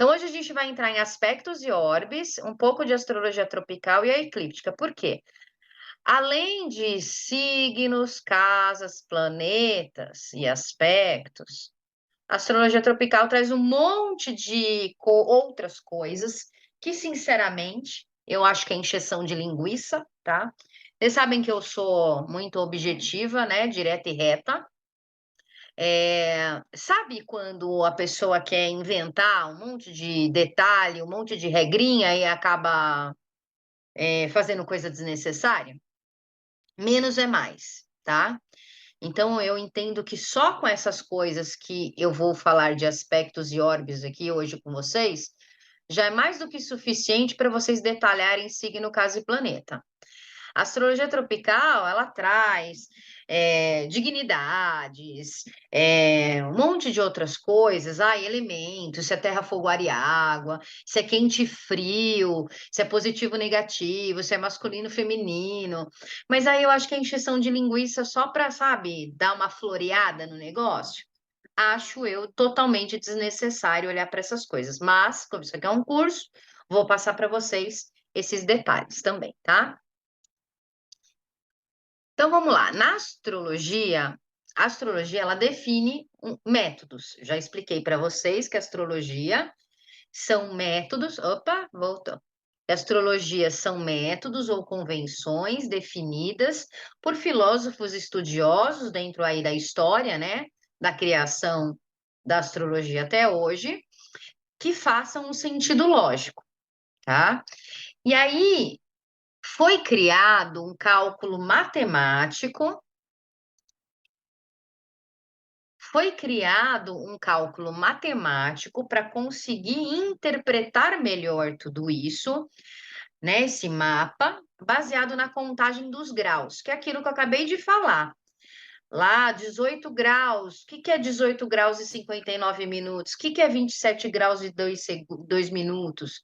Então, hoje a gente vai entrar em aspectos e orbes, um pouco de astrologia tropical e a eclíptica. Por quê? Além de signos, casas, planetas e aspectos, a astrologia tropical traz um monte de outras coisas que, sinceramente, eu acho que é encheção de linguiça, tá? Vocês sabem que eu sou muito objetiva, né? Direta e reta. Sabe quando a pessoa quer inventar um monte de detalhe, um monte de regrinha e acaba, fazendo coisa desnecessária? Menos é mais, tá? Então eu entendo que só com essas coisas que eu vou falar de aspectos e órbits aqui hoje com vocês, já é mais do que suficiente para vocês detalharem signo, casa e planeta. A astrologia tropical, ela traz dignidades, um monte de outras coisas, elementos, se é terra, fogo, ar e água, se é quente e frio, se é positivo, negativo, se é masculino, feminino. Mas aí eu acho que é encheção de linguiça só para, sabe, dar uma floreada no negócio. Acho eu totalmente desnecessário olhar para essas coisas. Mas, como isso aqui é um curso, vou passar para vocês esses detalhes também, tá? Então vamos lá. Na astrologia, a astrologia ela define métodos. Já expliquei para vocês que a astrologia são métodos. Opa, voltou. A astrologia são métodos ou convenções definidas por filósofos estudiosos dentro aí da história, né, da criação da astrologia até hoje, que façam um sentido lógico, tá? E aí foi criado um cálculo matemático. Foi criado um cálculo matemático para conseguir interpretar melhor tudo isso, né, esse mapa, baseado na contagem dos graus, que é aquilo que eu acabei de falar. Lá, 18 graus, o que que é 18 graus e 59 minutos? O que que é 27 graus e 2 minutos?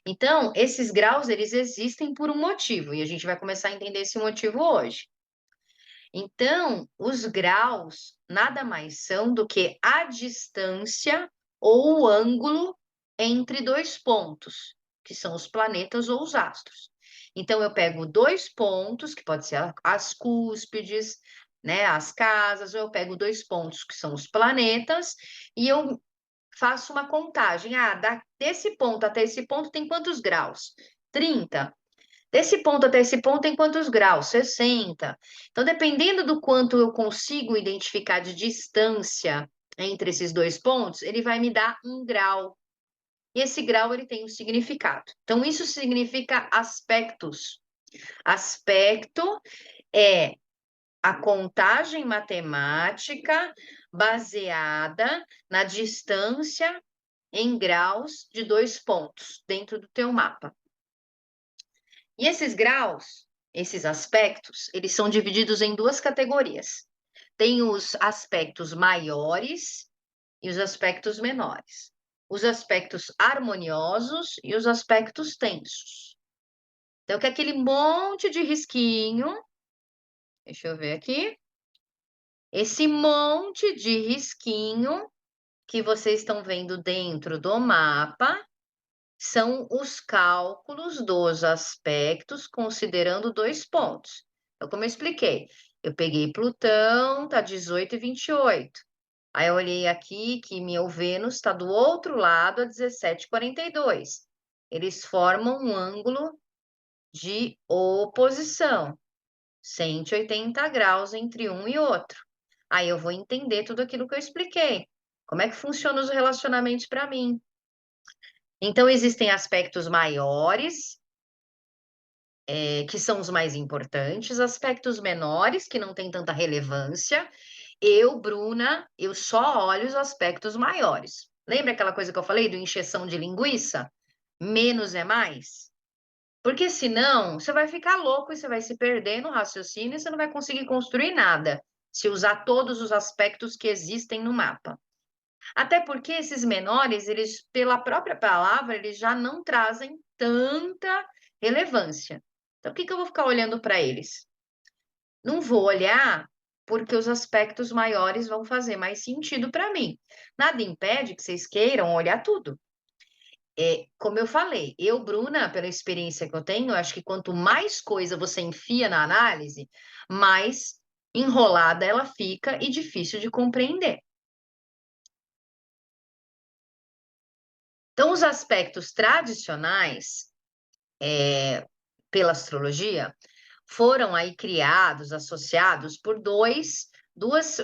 Então, esses graus, eles existem por um motivo, e a gente vai começar a entender esse motivo hoje. Então, os graus nada mais são do que a distância ou o ângulo entre dois pontos, que são os planetas ou os astros. Então, eu pego dois pontos, que pode ser as cúspides, né, as casas, ou eu pego dois pontos, que são os planetas, e eu faço uma contagem. Desse ponto até esse ponto tem quantos graus? 30. Desse ponto até esse ponto tem quantos graus? 60. Então, dependendo do quanto eu consigo identificar de distância entre esses dois pontos, ele vai me dar um grau. E esse grau ele tem um significado. Então, isso significa aspectos. Aspecto é a contagem matemática baseada na distância em graus de dois pontos dentro do teu mapa. E esses graus, esses aspectos, eles são divididos em duas categorias. Tem os aspectos maiores e os aspectos menores. Os aspectos harmoniosos e os aspectos tensos. Então, que é aquele monte de risquinho. Deixa eu ver aqui. Esse monte de risquinho que vocês estão vendo dentro do mapa são os cálculos dos aspectos considerando dois pontos. Então, como eu expliquei, eu peguei Plutão, tá 18 e 28. Aí eu olhei aqui que meu Vênus está do outro lado a 17,42. Eles formam um ângulo de oposição, 180 graus entre um e outro. Aí eu vou entender tudo aquilo que eu expliquei. Como é que funcionam os relacionamentos para mim? Então, existem aspectos maiores, que são os mais importantes, aspectos menores, que não têm tanta relevância. Eu, Bruna, eu só olho os aspectos maiores. Lembra aquela coisa que eu falei do encheção de linguiça? Menos é mais? Porque senão você vai ficar louco e você vai se perder no raciocínio e você não vai conseguir construir nada se usar todos os aspectos que existem no mapa. Até porque esses menores, eles, pela própria palavra, eles já não trazem tanta relevância. Então, o que que eu vou ficar olhando para eles? Não vou olhar porque os aspectos maiores vão fazer mais sentido para mim. Nada impede que vocês queiram olhar tudo. como eu falei, Bruna, pela experiência que eu tenho, eu acho que quanto mais coisa você enfia na análise, mais enrolada ela fica e difícil de compreender. Então, os aspectos tradicionais, pela astrologia, foram aí criados, associados por duas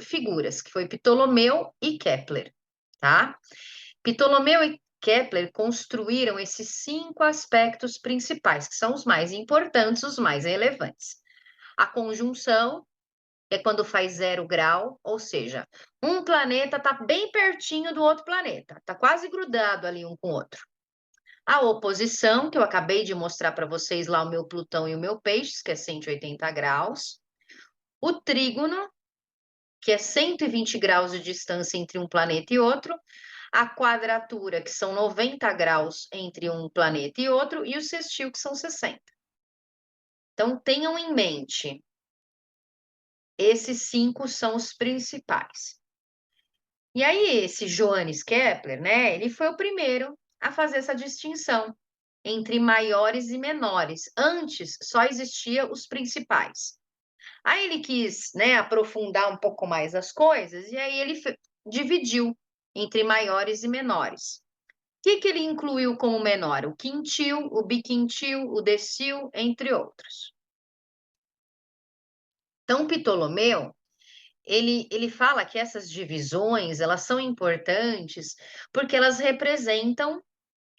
figuras, que foi Ptolomeu e Kepler, tá? Ptolomeu e Kepler construíram esses 5 aspectos principais, que são os mais importantes, os mais relevantes. A conjunção é quando faz 0 grau, ou seja, um planeta está bem pertinho do outro planeta, está quase grudado ali um com o outro. A oposição, que eu acabei de mostrar para vocês lá, o meu Plutão e o meu Peixes, que é 180 graus. O trígono, que é 120 graus de distância entre um planeta e outro. A quadratura, que são 90 graus entre um planeta e outro. E o sextil, que são 60. Então, tenham em mente, esses 5 são os principais. E aí, esse Johannes Kepler, né, ele foi o primeiro a fazer essa distinção entre maiores e menores. Antes, só existia os principais. Aí ele quis, né, aprofundar um pouco mais as coisas, e aí ele dividiu entre maiores e menores. O que ele incluiu como menor? O quintil, o biquintil, o decil, entre outros. Então, Ptolomeu, ele fala que essas divisões, elas são importantes porque elas representam,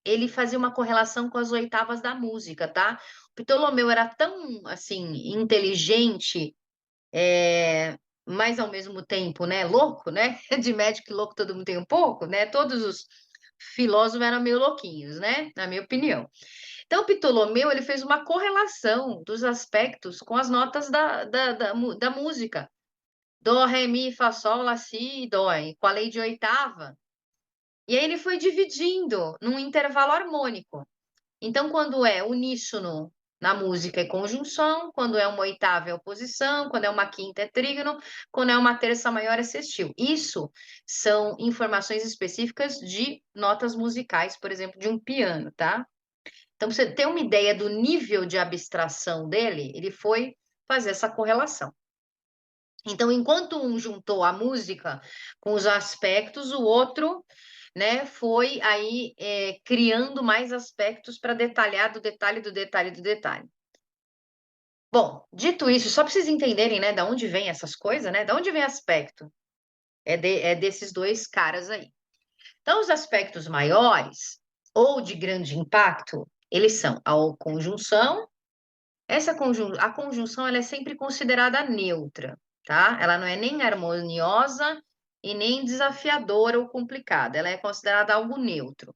ele fazia uma correlação com as oitavas da música, tá? O Ptolomeu era tão, assim, inteligente, mas ao mesmo tempo, né, louco, né? De médico e louco todo mundo tem um pouco, né? Todos os filósofos eram meio louquinhos, né? Na minha opinião. Então, Ptolomeu, ele fez uma correlação dos aspectos com as notas da música. Dó, ré, mi, fá, sol, lá, si, dó, com a lei de oitava. E aí ele foi dividindo num intervalo harmônico. Então, quando é uníssono na música é conjunção, quando é uma oitava é oposição, quando é uma quinta é trígono, quando é uma terça maior é sextil. Isso são informações específicas de notas musicais, por exemplo, de um piano, tá? Então, pra você ter uma ideia do nível de abstração dele, ele foi fazer essa correlação. Então, enquanto um juntou a música com os aspectos, o outro, né, foi aí criando mais aspectos para detalhar do detalhe, do detalhe, do detalhe. Bom, dito isso, só para vocês entenderem, né, da onde vem essas coisas, né, da onde vem aspecto, é desses dois caras aí. Então, os aspectos maiores ou de grande impacto, eles são a conjunção. A conjunção ela é sempre considerada neutra, tá? Ela não é nem harmoniosa e nem desafiadora ou complicada. Ela é considerada algo neutro.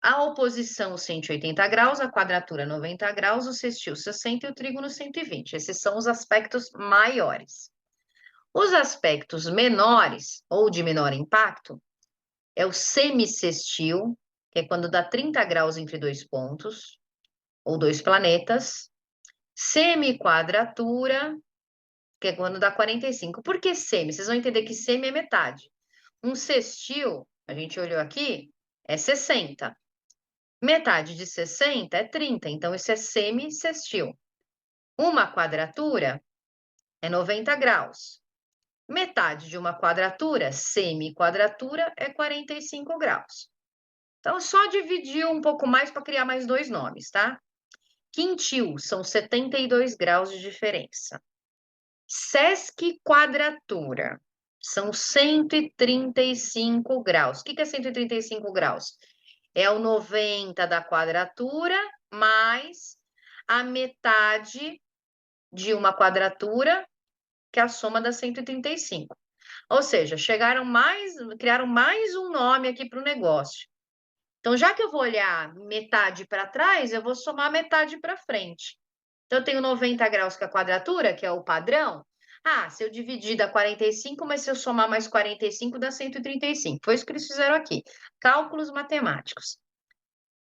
A oposição 180 graus, a quadratura 90 graus, o sextil 60 e o trígono 120. Esses são os aspectos maiores. Os aspectos menores ou de menor impacto é o semissextil, que é quando dá 30 graus entre dois pontos ou dois planetas. Semiquadratura, que é quando dá 45. Por que semi? Vocês vão entender que semi é metade. Um sextil, a gente olhou aqui, é 60. Metade de 60 é 30, então isso é semi-sextil. Uma quadratura é 90 graus. Metade de uma quadratura, semi-quadratura, é 45 graus. Então, só dividiu um pouco mais para criar mais dois nomes, tá? Quintil, são 72 graus de diferença. Sesquiquadratura, são 135 graus. O que é 135 graus? É o 90 da quadratura mais a metade de uma quadratura, que é a soma das 135. Ou seja, criaram mais um nome aqui para o negócio. Então, já que eu vou olhar metade para trás, eu vou somar metade para frente. Então, eu tenho 90 graus que é a quadratura, que é o padrão. Ah, se eu dividir dá 45, mas se eu somar mais 45 dá 135. Foi isso que eles fizeram aqui. Cálculos matemáticos.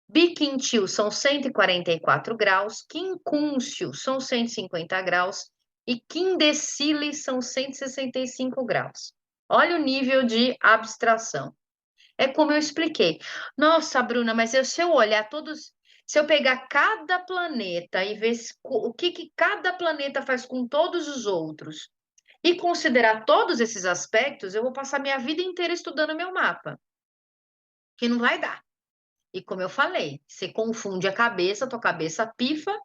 Biquintil são 144 graus, quincúncio são 150 graus e quindecile são 165 graus. Olha o nível de abstração. É como eu expliquei. Nossa, Bruna, mas se eu olhar todos, se eu pegar cada planeta e ver o que que cada planeta faz com todos os outros e considerar todos esses aspectos, eu vou passar minha vida inteira estudando meu mapa, que não vai dar. E como eu falei, você confunde a cabeça, tua cabeça pifa.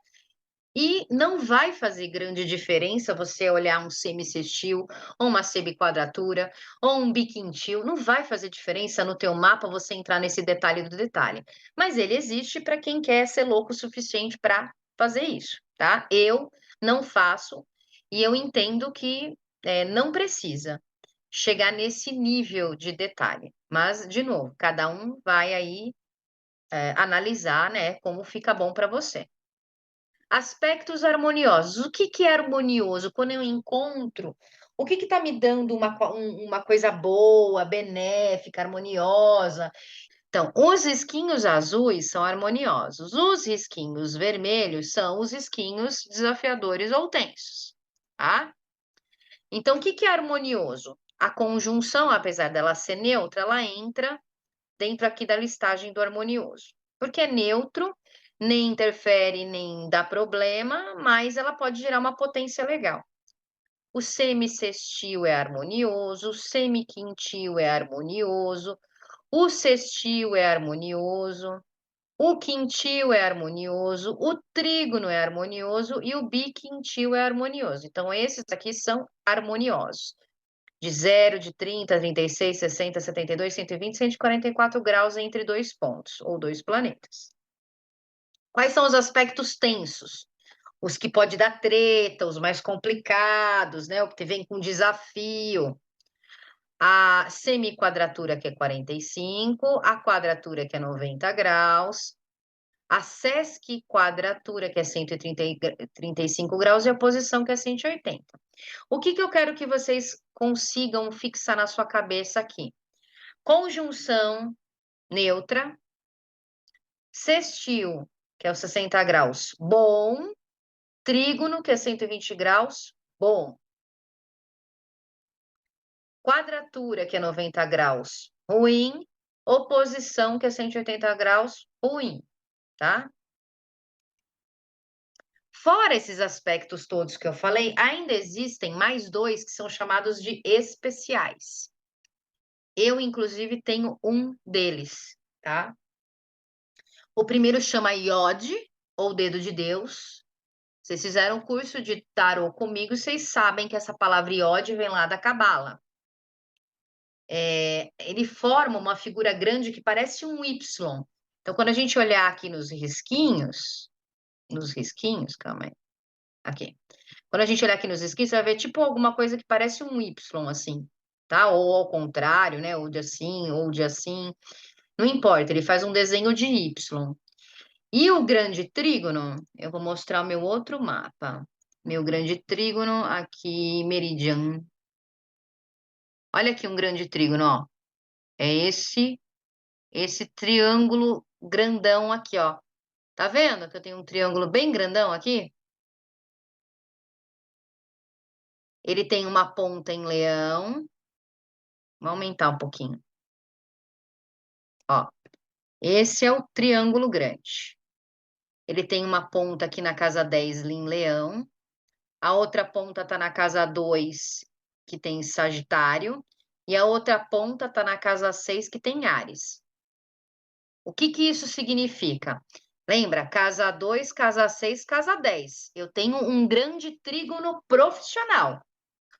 E não vai fazer grande diferença você olhar um semicestil, ou uma semiquadratura, ou um biquintil. Não vai fazer diferença no teu mapa você entrar nesse detalhe do detalhe. Mas ele existe para quem quer ser louco o suficiente para fazer isso, tá? Eu não faço e eu entendo que não precisa chegar nesse nível de detalhe. Mas, de novo, cada um vai aí analisar, né, como fica bom para você. Aspectos harmoniosos. O que que é harmonioso? Quando eu encontro, o que está me dando uma coisa boa, benéfica, harmoniosa? Então, os risquinhos azuis são harmoniosos. Os risquinhos vermelhos são os risquinhos desafiadores ou tensos, tá? Então, o que que é harmonioso? A conjunção, apesar dela ser neutra, ela entra dentro aqui da listagem do harmonioso. Porque é neutro, nem interfere, nem dá problema, mas ela pode gerar uma potência legal. O semicestil é harmonioso, o semiquintil é harmonioso, o sextil é harmonioso, o quintil é harmonioso, o trígono é harmonioso e o biquintil é harmonioso. Então, esses aqui são harmoniosos de 0, de 30, 36, 60, 72, 120, 144 graus entre dois pontos, ou dois planetas. Quais são os aspectos tensos? Os que pode dar treta, os mais complicados, né? O que vem com desafio. A semiquadratura, que é 45, a quadratura, que é 90 graus, a sesquiquadratura, que é 135 graus, e a posição, que é 180. O que que eu quero que vocês consigam fixar na sua cabeça aqui? Conjunção neutra, sextil, que é os 60 graus, bom, trígono, que é 120 graus, bom, quadratura, que é 90 graus, ruim, oposição, que é 180 graus, ruim, tá? Fora esses aspectos todos que eu falei, ainda existem mais dois que são chamados de especiais. Eu, inclusive, tenho um deles, tá? O primeiro chama Iode, ou Dedo de Deus. Vocês fizeram curso de tarô comigo, vocês sabem que essa palavra Iode vem lá da Cabala. Ele forma uma figura grande que parece um Y. Então, quando a gente olhar aqui nos risquinhos, calma aí, aqui. Quando a gente olhar aqui nos risquinhos, você vai ver tipo alguma coisa que parece um Y, assim, tá? Ou ao contrário, né? Ou de assim, ou de assim. Não importa, ele faz um desenho de Y. E o grande trígono, eu vou mostrar o meu outro mapa. Meu grande trígono aqui, Meridian. Olha aqui um grande trígono, ó. É esse triângulo grandão aqui, ó. Tá vendo que eu tenho um triângulo bem grandão aqui? Ele tem uma ponta em leão. Vou aumentar um pouquinho. Ó, esse é o triângulo grande. Ele tem uma ponta aqui na casa 10 em leão. A outra ponta está na casa 2, que tem Sagitário, e a outra ponta está na casa 6, que tem Áries. O que que isso significa? Lembra, casa 2, casa 6, casa 10. Eu tenho um grande trígono profissional.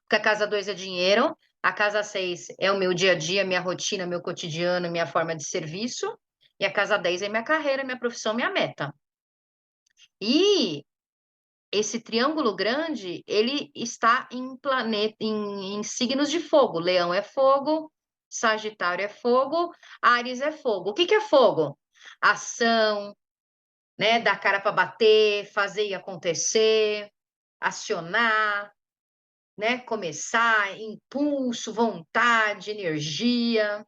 Porque a casa 2 é dinheiro, a casa 6 é o meu dia a dia, minha rotina, meu cotidiano, minha forma de serviço, e a casa 10 é minha carreira, minha profissão, minha meta. E esse triângulo grande, ele está em planeta, em signos de fogo. Leão é fogo, Sagitário é fogo, Áries é fogo. O que que é fogo? Ação, né? Dar cara para bater, fazer e acontecer, acionar, né? Começar, impulso, vontade, energia.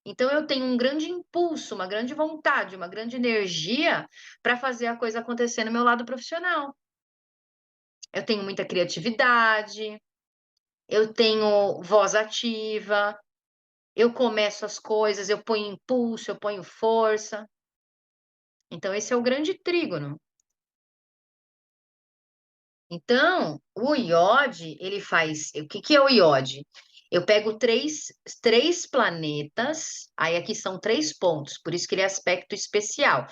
Então eu tenho um grande impulso, uma grande vontade, uma grande energia para fazer a coisa acontecer no meu lado profissional. Eu tenho muita criatividade, eu tenho voz ativa, eu começo as coisas, eu ponho impulso, eu ponho força. Então esse é o grande trígono. Então, o iode, ele faz o que que é o iode? Eu pego três planetas, aí aqui são 3 pontos, por isso que ele é aspecto especial.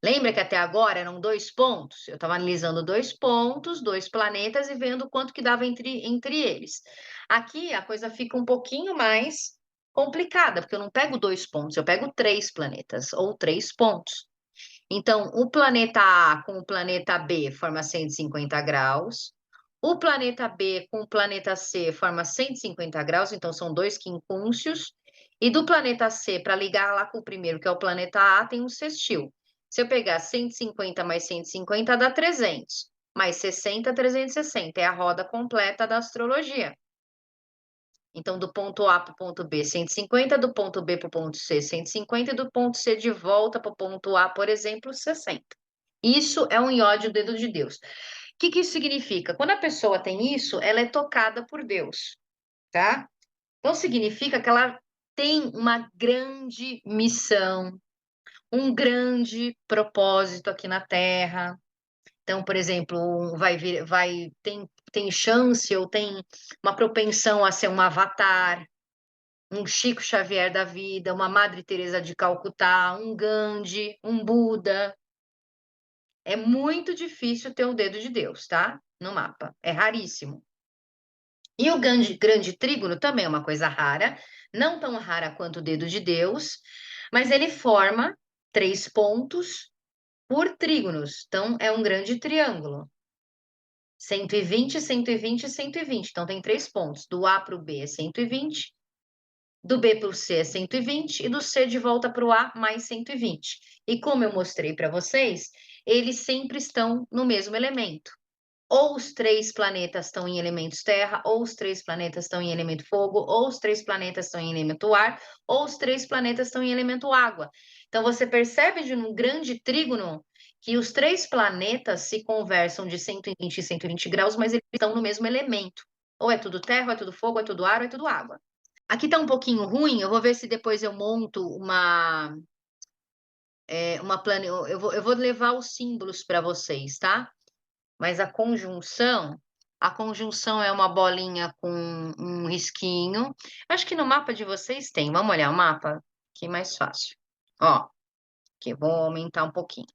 Lembra que até agora eram 2 pontos? Eu estava analisando 2 pontos, 2 planetas e vendo quanto que dava entre eles. Aqui a coisa fica um pouquinho mais complicada, porque eu não pego 2 pontos, eu pego 3 planetas ou 3 pontos. Então, o planeta A com o planeta B forma 150 graus. O planeta B com o planeta C forma 150 graus, então são 2 quincúncios. E do planeta C, para ligar lá com o primeiro, que é o planeta A, tem um sextil. Se eu pegar 150 mais 150, dá 300. Mais 60, 360. É a roda completa da astrologia. Então, do ponto A para o ponto B, 150, do ponto B para o ponto C, 150, e do ponto C de volta para o ponto A, por exemplo, 60. Isso é um iódio dedo de Deus. O que que isso significa? Quando a pessoa tem isso, ela é tocada por Deus, tá? Então, significa que ela tem uma grande missão, um grande propósito aqui na Terra. Então, por exemplo, tem chance ou tem uma propensão a ser um avatar, um Chico Xavier da vida, uma Madre Teresa de Calcutá, um Gandhi, um Buda. É muito difícil ter o dedo de Deus, tá? No mapa. É raríssimo. E o grande trígono também é uma coisa rara, não tão rara quanto o dedo de Deus, mas ele forma 3 pontos por trígonos. Então, é um grande triângulo. 120, 120 e 120. Então, tem 3 pontos. Do A para o B é 120. Do B para o C é 120 e do C de volta para o A mais 120. E como eu mostrei para vocês, eles sempre estão no mesmo elemento. Ou os 3 planetas estão em elementos terra, ou os 3 planetas estão em elemento fogo, ou os 3 planetas estão em elemento ar, ou os 3 planetas estão em elemento água. Então você percebe de um grande trígono que os 3 planetas se conversam de 120 e 120 graus, mas eles estão no mesmo elemento. Ou é tudo terra, ou é tudo fogo, ou é tudo ar, ou é tudo água. Aqui tá um pouquinho ruim, eu vou ver se depois eu monto uma plane... eu vou levar os símbolos para vocês, tá? Mas a conjunção é uma bolinha com um risquinho. Acho que no mapa de vocês tem. Vamos olhar o mapa? Que é mais fácil. Ó, que vou aumentar um pouquinho.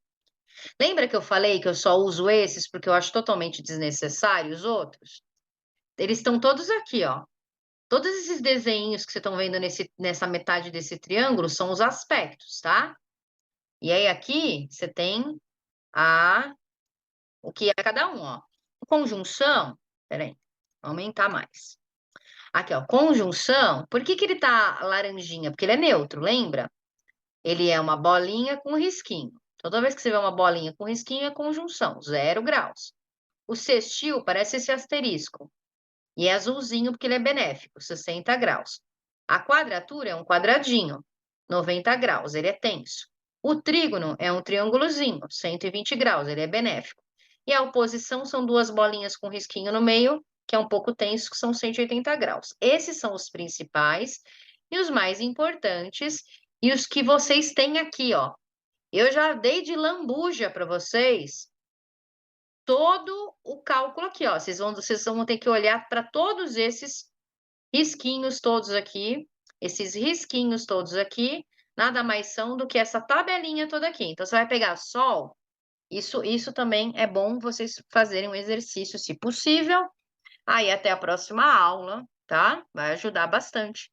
Lembra que eu falei que eu só uso esses porque eu acho totalmente desnecessário os outros? Eles estão todos aqui, ó. Todos esses desenhos que vocês estão vendo nessa metade desse triângulo são os aspectos, tá? E aí aqui você tem o que é cada um, ó. Conjunção, peraí, vou aumentar mais. Aqui, ó, conjunção, por que que ele tá laranjinha? Porque ele é neutro, lembra? Ele é uma bolinha com risquinho. Toda vez que você vê uma bolinha com risquinho, é conjunção, 0 graus. O sextil parece esse asterisco. E é azulzinho porque ele é benéfico, 60 graus. A quadratura é um quadradinho, 90 graus, ele é tenso. O trígono é um triângulozinho, 120 graus, ele é benéfico. E a oposição são 2 bolinhas com risquinho no meio, que é um pouco tenso, que são 180 graus. Esses são os principais e os mais importantes, e os que vocês têm aqui, ó. Eu já dei de lambuja para vocês todo o cálculo aqui, ó. Vocês vão ter que olhar para todos esses risquinhos todos aqui, esses risquinhos todos aqui, nada mais são do que essa tabelinha toda aqui. Então, você vai pegar Sol, isso também é bom vocês fazerem um exercício, se possível. Aí, até a próxima aula, tá? Vai ajudar bastante.